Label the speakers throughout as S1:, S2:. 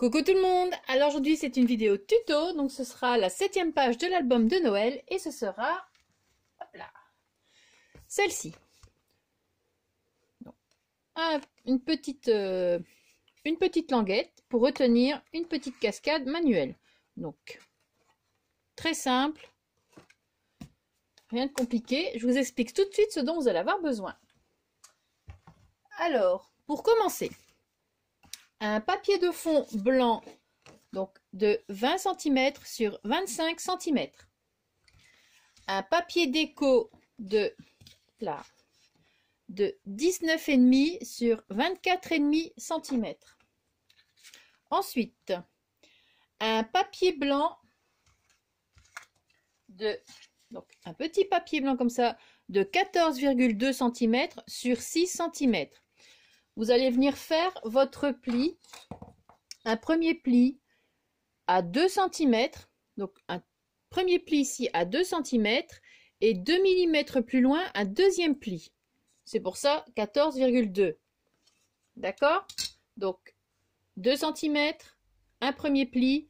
S1: Coucou tout le monde, alors aujourd'hui c'est une vidéo tuto, donc ce sera la 7e page de l'album de Noël et ce sera, hop là, celle-ci. Une petite languette pour retenir une petite cascade manuelle. Donc, très simple, rien de compliqué, je vous explique tout de suite ce dont vous allez avoir besoin. Alors, pour commencer, un papier de fond blanc donc de 20 cm sur 25 cm. Un papier déco de 19,5 sur 24,5 cm. Ensuite, un papier blanc un petit papier blanc comme ça de 14,2 cm sur 6 cm. Vous allez venir faire votre pli, un premier pli à 2 cm, donc un premier pli ici à 2 cm et 2 mm plus loin un deuxième pli. C'est pour ça 14,2. D'accord? Donc 2 cm, un premier pli,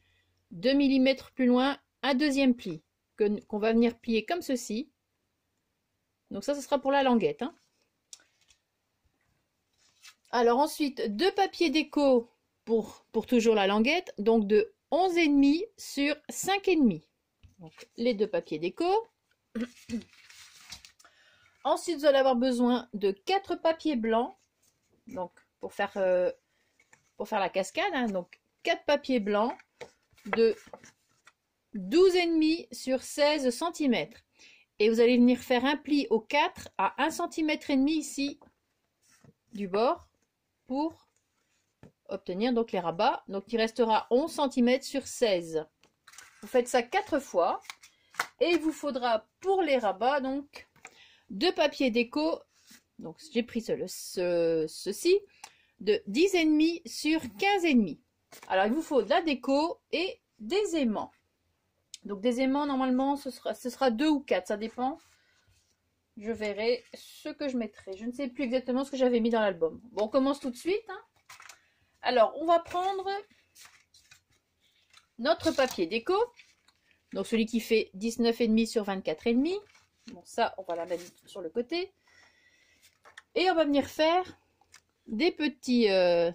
S1: 2 mm plus loin un deuxième pli qu'on va venir plier comme ceci. Donc ça, ce sera pour la languette, hein. Alors ensuite, deux papiers déco pour toujours la languette, donc de 11,5 sur 5,5. Donc les deux papiers déco. Ensuite, vous allez avoir besoin de 4 papiers blancs, donc pour faire la cascade, hein, donc 4 papiers blancs de 12,5 sur 16 cm. Et vous allez venir faire un pli au 4 à 1,5 cm ici du bord pour obtenir donc les rabats. Donc il restera 11 cm sur 16. Vous faites ça 4 fois et il vous faudra pour les rabats donc 2 papiers déco. Donc j'ai pris ceci de 10,5 sur 15,5. Alors il vous faut de la déco et des aimants. Donc des aimants, normalement ce sera 2 ou 4, ça dépend. Je verrai ce que je mettrai. Je ne sais plus exactement ce que j'avais mis dans l'album. Bon, on commence tout de suite, hein. Alors, on va prendre notre papier déco. Donc, celui qui fait 19,5 sur 24,5. Bon, ça, on va la mettre sur le côté. Et on va venir faire des petits...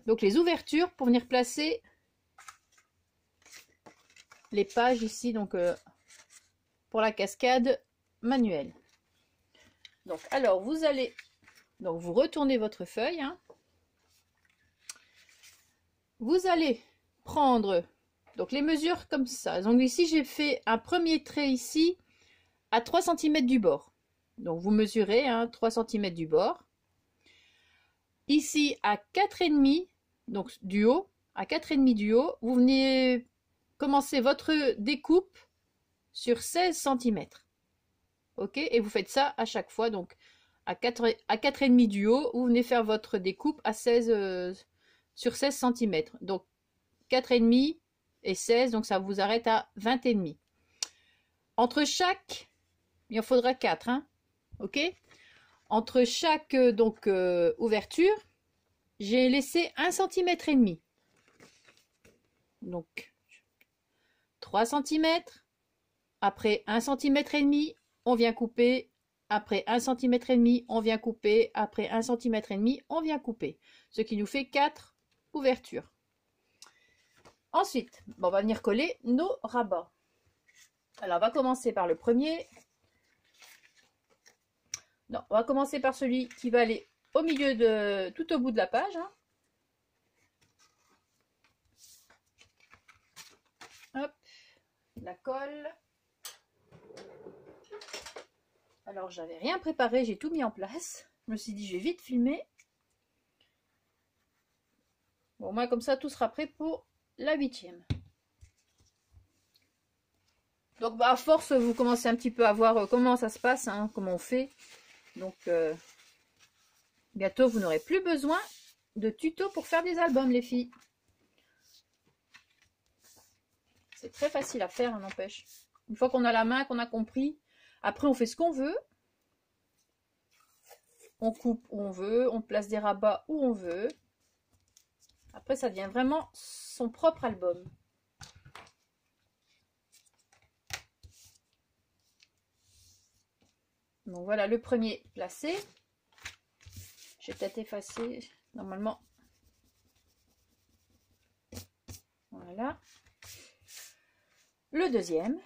S1: donc, les ouvertures pour venir placer les pages ici, donc, pour la cascade manuelle. Donc, alors, vous allez... Donc, vous retournez votre feuille, hein. Vous allez prendre donc les mesures comme ça. Donc ici, j'ai fait un premier trait ici à 3 cm du bord. Donc vous mesurez, hein, 3 cm du bord. Ici à 4,5, donc du haut, à 4,5 du haut, vous venez commencer votre découpe sur 16 cm. Ok, et vous faites ça à chaque fois. Donc à 4,5 du haut, vous venez faire votre découpe à 16 sur 16 cm. Donc 4,5 et 16, donc ça vous arrête à 20,5. Entre chaque, il en faudra 4, hein, ok. Entre chaque ouverture, j'ai laissé 1,5 cm. Donc 3 cm. Après 1,5 cm, on vient couper. Après 1,5 cm, on vient couper. Après 1,5 cm, on vient couper. Ce qui nous fait 4 ouvertures. Ensuite, on va venir coller nos rabats. Alors, on va commencer par le premier. Non, on va commencer par celui qui va aller au milieu tout au bout de la page, hein. Hop, la colle. Alors, j'avais rien préparé, j'ai tout mis en place. Je me suis dit, je vais vite filmer. Bon, moi, comme ça, tout sera prêt pour la 8e. Donc, bah, à force, vous commencez un petit peu à voir comment ça se passe, hein, comment on fait. Donc, bientôt, vous n'aurez plus besoin de tutos pour faire des albums, les filles. C'est très facile à faire, hein, n'empêche. Une fois qu'on a la main, qu'on a compris, après, on fait ce qu'on veut. On coupe où on veut, on place des rabats où on veut. Après, ça devient vraiment son propre album. Donc voilà le premier placé. Je vais peut-être effacer normalement. Voilà. Le deuxième.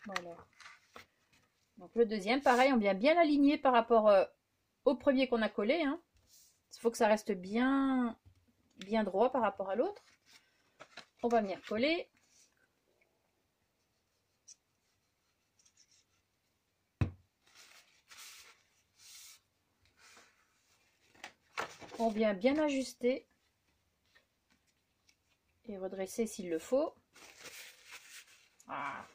S1: Voilà. Donc le deuxième, pareil, on vient bien l'aligner par rapport au premier qu'on a collé. Hein. Il faut que ça reste bien droit par rapport à l'autre. On va venir coller. On vient bien ajuster et redresser s'il le faut. Ah.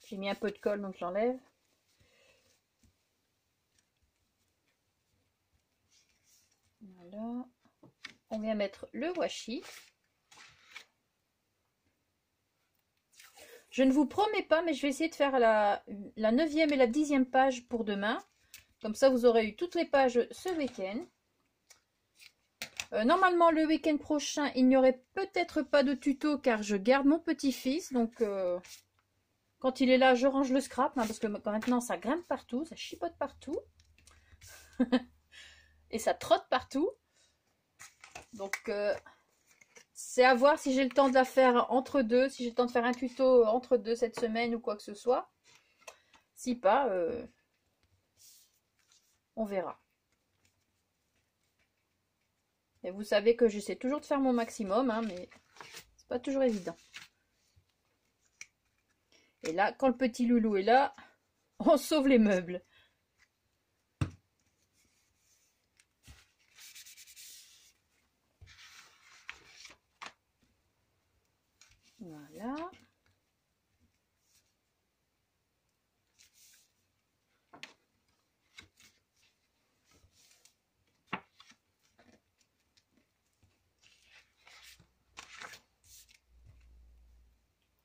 S1: J'ai mis un peu de colle, donc j'enlève. Voilà. On vient mettre le washi. Je ne vous promets pas, mais je vais essayer de faire la 9e et la 10e page pour demain. Comme ça, vous aurez eu toutes les pages ce week-end. Normalement, le week-end prochain, il n'y aurait peut-être pas de tuto car je garde mon petit-fils. Donc, quand il est là, je range le scrap. Hein, parce que maintenant, ça grimpe partout, ça chipote partout. Et ça trotte partout. Donc, c'est à voir si j'ai le temps de la faire entre deux. Si j'ai le temps de faire un tuto entre deux cette semaine ou quoi que ce soit. Si pas, on verra. Et vous savez que j'essaie toujours de faire mon maximum, hein, mais c'est pas toujours évident. Et là, quand le petit loulou est là, on sauve les meubles. Voilà.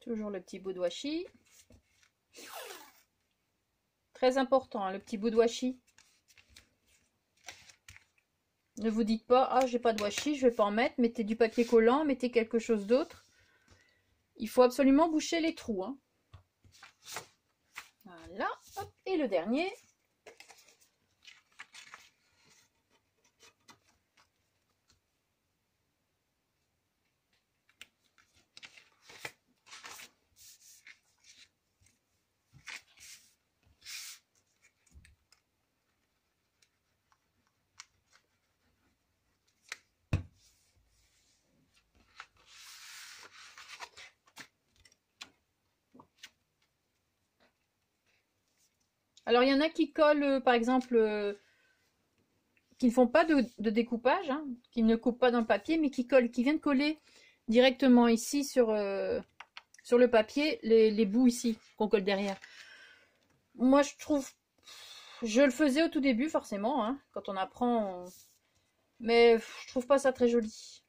S1: Toujours le petit bout de washi. Très important, hein, le petit bout de washi. Ne vous dites pas, ah, j'ai pas de washi, je vais pas en mettre. Mettez du papier collant, mettez quelque chose d'autre. Il faut absolument boucher les trous. Hein. Voilà. Hop. Et le dernier. Alors, il y en a qui collent, par exemple, qui ne font pas de découpage, hein, qui ne coupent pas dans le papier, mais qui viennent coller directement ici sur le papier, les bouts ici, qu'on colle derrière. Moi, je le faisais au tout début, forcément, hein, quand on apprend, mais je trouve pas ça très joli.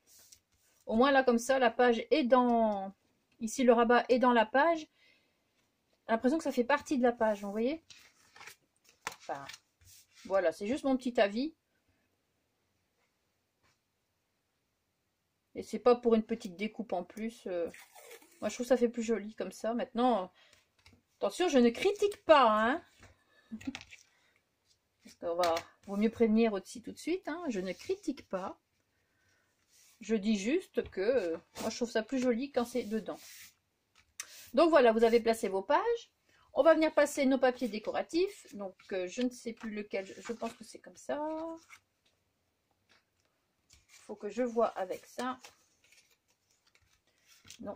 S1: Au moins, là, comme ça, la page est dans... Ici, le rabat est dans la page. J'ai l'impression que ça fait partie de la page, vous voyez? Enfin, voilà, c'est juste mon petit avis. Et c'est pas pour une petite découpe en plus. Moi, je trouve que ça fait plus joli comme ça. Maintenant, attention, je ne critique pas, hein. Parce qu'on vaut mieux prévenir aussi tout de suite, hein. Je ne critique pas. Je dis juste que moi, je trouve ça plus joli quand c'est dedans. Donc voilà, vous avez placé vos pages. On va venir passer nos papiers décoratifs. Donc, je ne sais plus lequel. Je pense que c'est comme ça. Il faut que je vois avec ça. Non.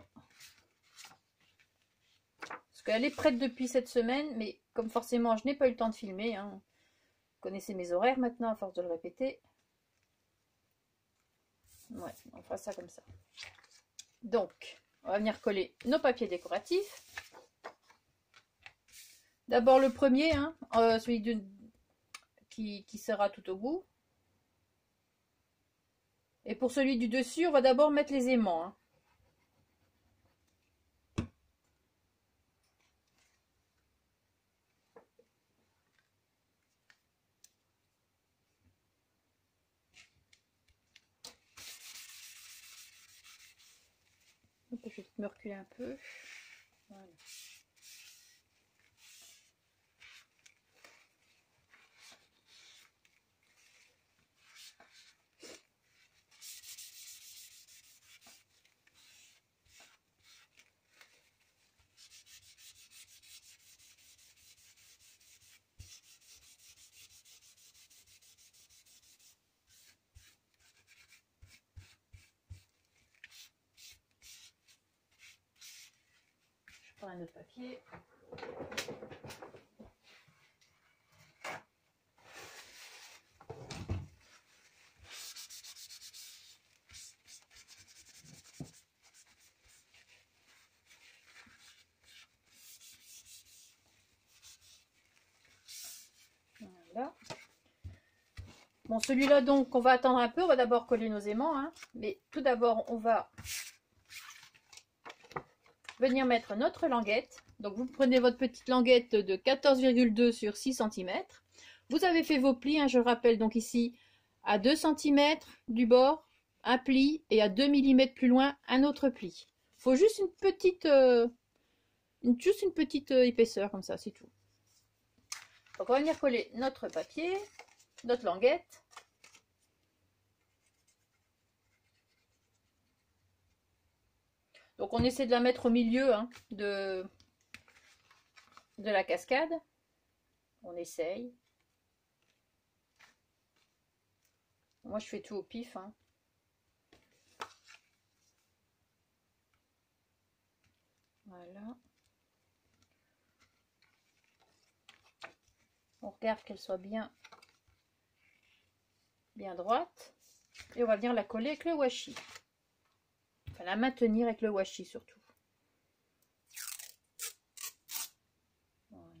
S1: Parce qu'elle est prête depuis cette semaine. Mais comme forcément, je n'ai pas eu le temps de filmer. Hein. Vous connaissez mes horaires maintenant, à force de le répéter. Ouais, on fera ça comme ça. Donc, on va venir coller nos papiers décoratifs. D'abord le premier, hein, celui qui sera tout au bout. Et pour celui du dessus, on va d'abord mettre les aimants, hein. Je vais me reculer un peu. Voilà. Je prends un autre papier. Voilà. Bon, celui-là, donc, on va attendre un peu. On va d'abord coller nos aimants, hein. Mais tout d'abord, on va venir mettre notre languette. Donc, vous prenez votre petite languette de 14,2 sur 6 cm. Vous avez fait vos plis, hein, je le rappelle, donc ici, à 2 cm du bord, un pli, et à 2 mm plus loin, un autre pli. Il faut juste une petite, épaisseur, comme ça, c'est tout. Donc, on va venir coller notre papier, notre languette. Donc, on essaie de la mettre au milieu, hein, de la cascade. On essaye. Moi, je fais tout au pif, hein. Voilà. On regarde qu'elle soit bien droite. Et on va venir la coller avec le washi. Enfin, la maintenir avec le washi surtout. Voilà.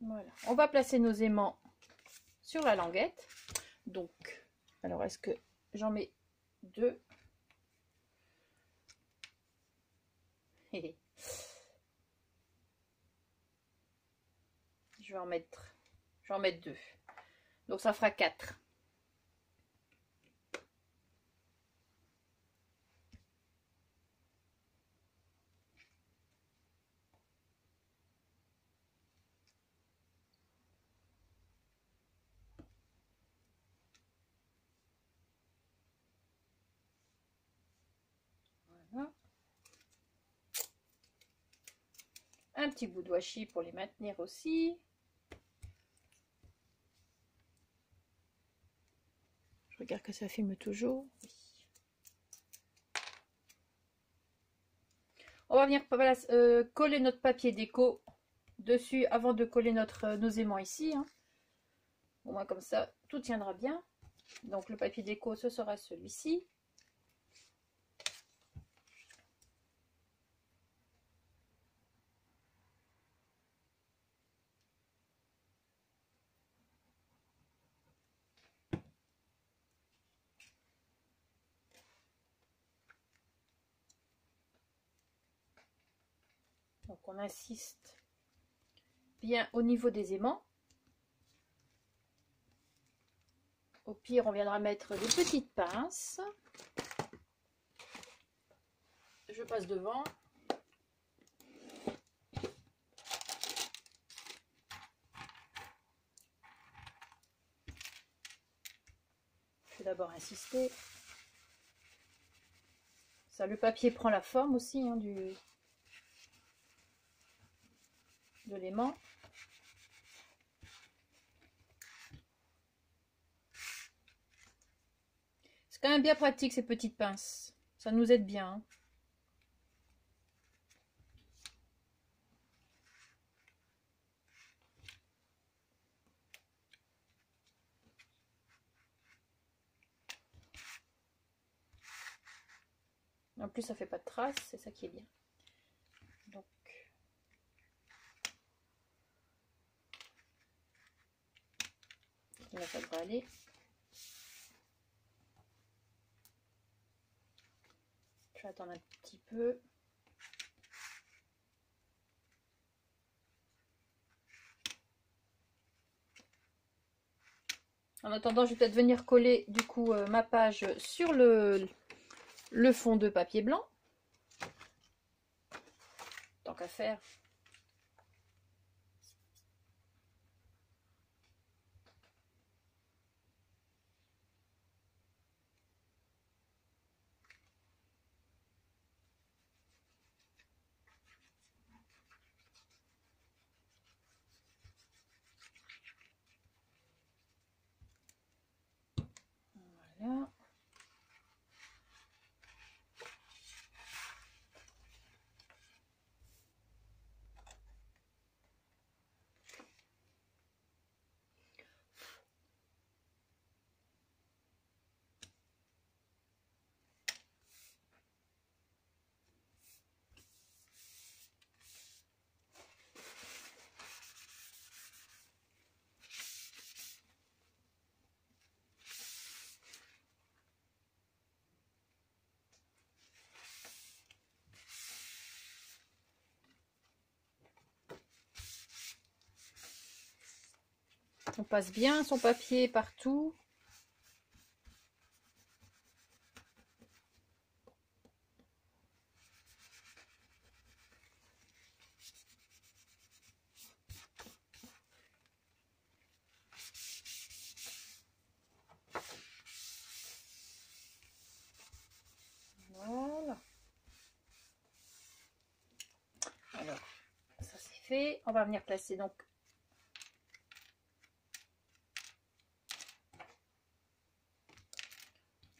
S1: Voilà. On va placer nos aimants sur la languette. Donc, alors est-ce que j'en mets 2? Je vais en mettre 2. Donc ça fera 4. Voilà. Un petit bout de washi pour les maintenir aussi. Je regarde que ça filme toujours. Oui. On va venir coller notre papier déco dessus avant de coller nos aimants ici, hein. Au moins comme ça, tout tiendra bien. Donc le papier déco, ce sera celui-ci. Donc on insiste bien au niveau des aimants. Au pire, on viendra mettre des petites pinces. Je passe devant. Je vais d'abord insister. Ça, le papier prend la forme aussi, hein, de l'aimant. C'est quand même bien pratique ces petites pinces. Ça nous aide bien, hein. En plus, ça fait pas de traces, c'est ça qui est bien. Donc, là, ça devrait aller. Je vais attendre un petit peu. En attendant, je vais peut-être venir coller du coup ma page sur le fond de papier blanc. Tant qu'à faire. Voilà. On passe bien son papier partout. Voilà. Alors, ça c'est fait. On va venir placer donc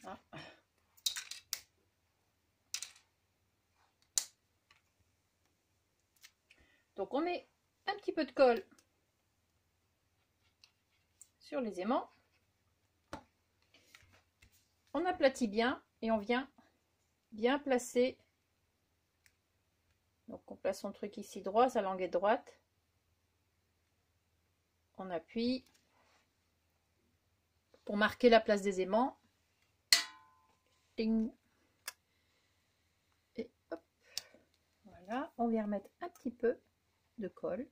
S1: ah. Donc on met un petit peu de colle sur les aimants. On aplatit bien et on vient bien placer. Donc on place son truc ici droit, sa languette droite. On appuie pour marquer la place des aimants. Ding. Et hop. Voilà, on vient remettre un petit peu de colle.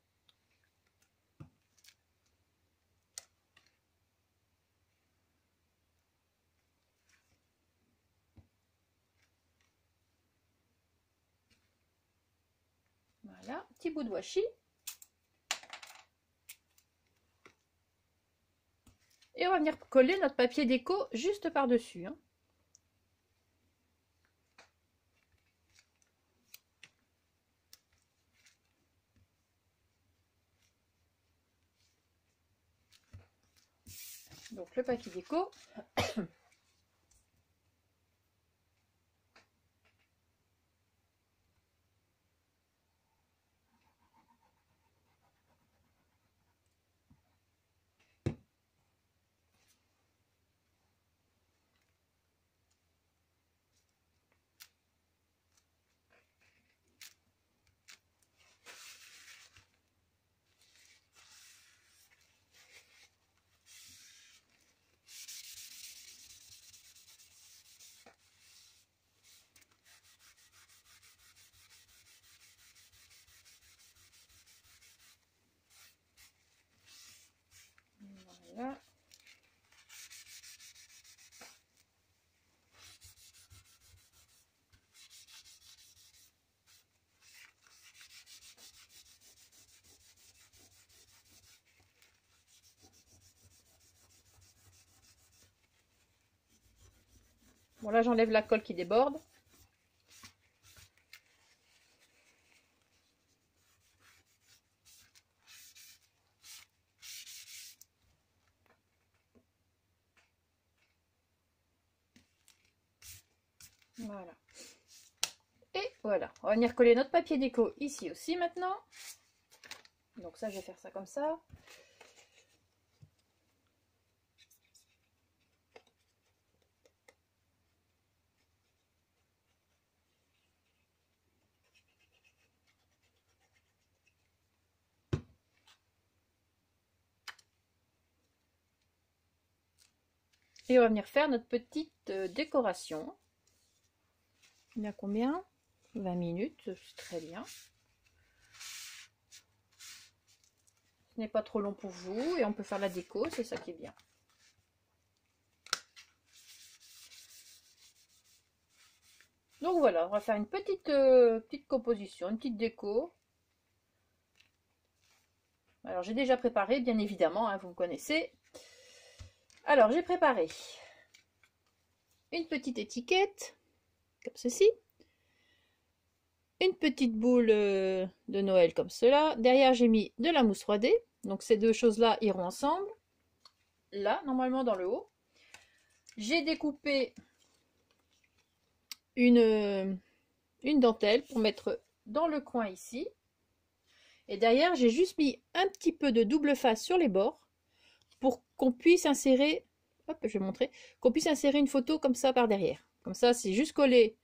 S1: Voilà, petit bout de washi. Et on va venir coller notre papier déco juste par-dessus. Hein. Donc le papier déco. Voilà. Bon là j'enlève la colle qui déborde. Voilà. Et voilà, on va venir coller notre papier déco ici aussi maintenant. Donc ça, je vais faire ça comme ça. Et on va venir faire notre petite décoration. Il y a combien? 20 minutes, c'est très bien. Ce n'est pas trop long pour vous et on peut faire la déco, c'est ça qui est bien. Donc voilà, on va faire une petite composition, une petite déco. Alors j'ai déjà préparé, bien évidemment, hein, vous me connaissez. Alors j'ai préparé une petite étiquette, comme ceci. Une petite boule de Noël comme cela. Derrière j'ai mis de la mousse 3D. Donc ces deux choses-là iront ensemble. Là, normalement dans le haut. J'ai découpé une dentelle pour mettre dans le coin ici. Et derrière, j'ai juste mis un petit peu de double face sur les bords pour qu'on puisse insérer, hop, je vais montrer, qu'on puisse insérer une photo comme ça par derrière. Comme ça, c'est juste collé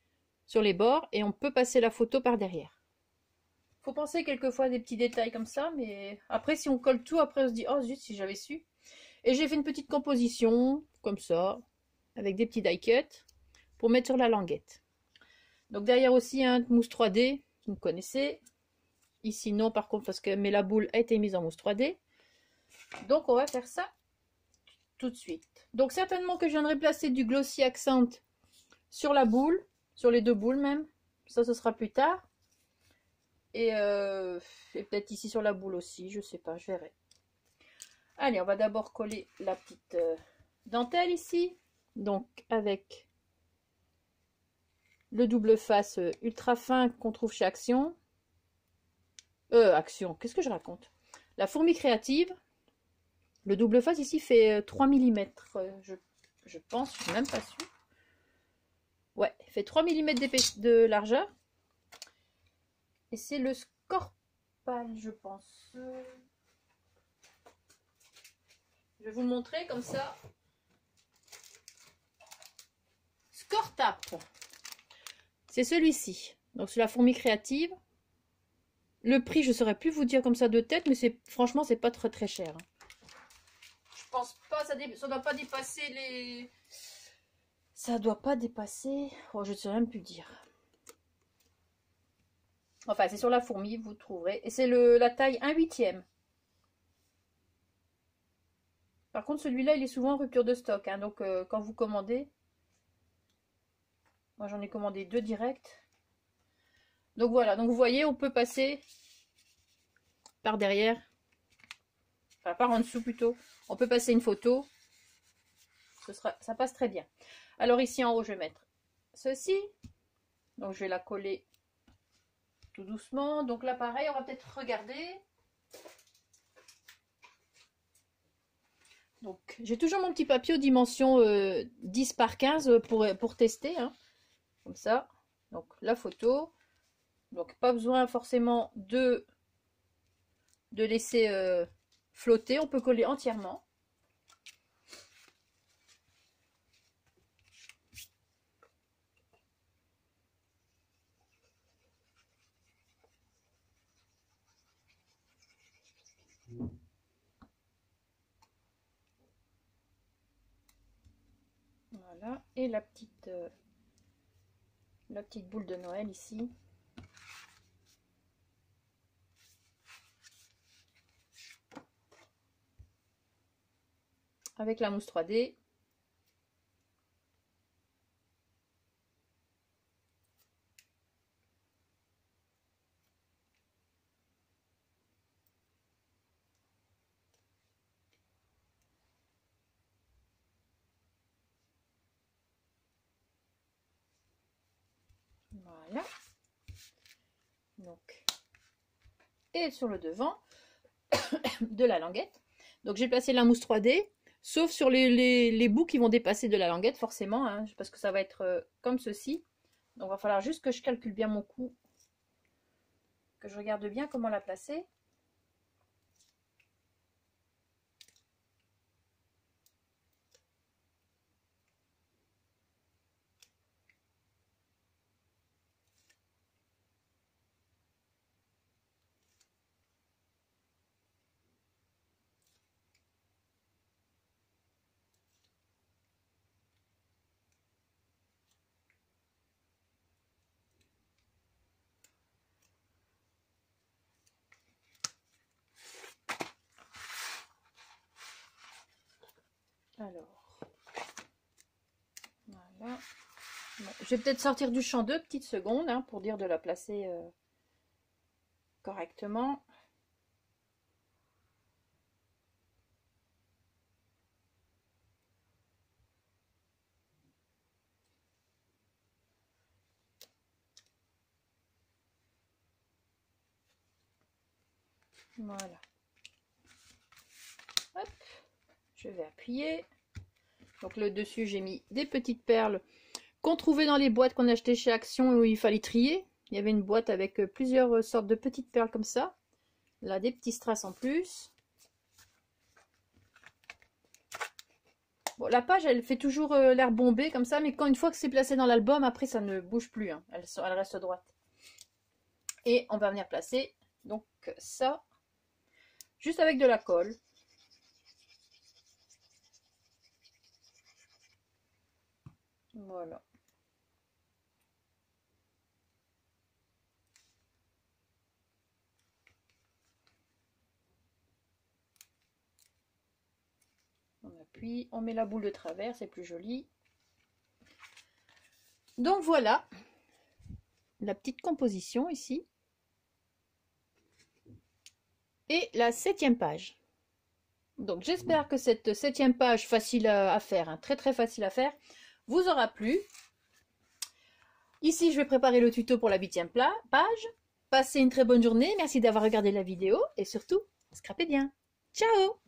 S1: sur les bords et on peut passer la photo par derrière. Faut penser quelquefois à des petits détails comme ça, mais après, si on colle tout, après on se dit, oh zut, si j'avais su. Et j'ai fait une petite composition, comme ça, avec des petits die cuts, pour mettre sur la languette. Donc derrière aussi un mousse 3D, vous connaissez. Ici non par contre parce que la boule a été mise en mousse 3D. Donc on va faire ça tout de suite. Donc certainement que je viendrai placer du glossy accent sur la boule, sur les deux boules même. Ça ce sera plus tard. Et peut-être ici sur la boule aussi, je sais pas, je verrai. Allez, on va d'abord coller la petite dentelle ici. Donc avec le double face ultra fin qu'on trouve chez Action. Action, qu'est-ce que je raconte? La fourmi créative. Le double face ici fait 3 mm, je pense, je suis même pas sûre. Ouais, il fait 3 mm de largeur. Et c'est le Scorpal, je pense. Je vais vous le montrer comme ça. Scortap. C'est celui-ci. Donc c'est la fourmi créative. Le prix, je ne saurais plus vous dire comme ça de tête, mais franchement, c'est pas très très cher. Je pense pas, ça doit pas dépasser les... Ça doit pas dépasser... Oh, je ne sais même plus dire. Enfin, c'est sur la fourmi, vous trouverez. Et c'est la taille 1/8. Par contre, celui-là, il est souvent en rupture de stock. Hein, donc, quand vous commandez... Moi, j'en ai commandé 2 directs. Donc, voilà. Donc, vous voyez, on peut passer par derrière. Enfin, par en dessous, plutôt. On peut passer une photo. Ça passe très bien. Alors, ici, en haut, je vais mettre ceci. Donc, je vais la coller tout doucement. Donc là, pareil, on va peut-être regarder. Donc, j'ai toujours mon petit papier aux dimensions 10 par 15 pour tester. Hein. Comme ça. Donc, la photo. Donc, pas besoin forcément de laisser flotter. On peut coller entièrement. Voilà. Et la petite boule de Noël ici. Avec la mousse 3D. Voilà. Donc, et sur le devant de la languette. Donc j'ai placé la mousse 3D, sauf sur les bouts qui vont dépasser de la languette, forcément, hein, parce que ça va être comme ceci. Donc il va falloir juste que je calcule bien mon coup, que je regarde bien comment la placer. Alors, voilà. Bon, je vais peut-être sortir du champ 2 petites secondes hein, pour dire de la placer correctement. Voilà. Hop, je vais appuyer. Donc le dessus, j'ai mis des petites perles qu'on trouvait dans les boîtes qu'on achetait chez Action où il fallait trier. Il y avait une boîte avec plusieurs sortes de petites perles comme ça. Là, des petits strass en plus. Bon, la page, elle fait toujours l'air bombée comme ça, mais quand une fois que c'est placé dans l'album, après ça ne bouge plus. Hein. Elle reste droite. Et on va venir placer donc ça juste avec de la colle. Voilà. On appuie, on met la boule de travers, c'est plus joli. Donc voilà la petite composition ici. Et la 7e page. Donc j'espère que cette 7e page facile à faire, hein, très facile à faire, vous aura plu. Ici je vais préparer le tuto pour la 8e page. Passez une très bonne journée, merci d'avoir regardé la vidéo et surtout, scrapez bien. Ciao!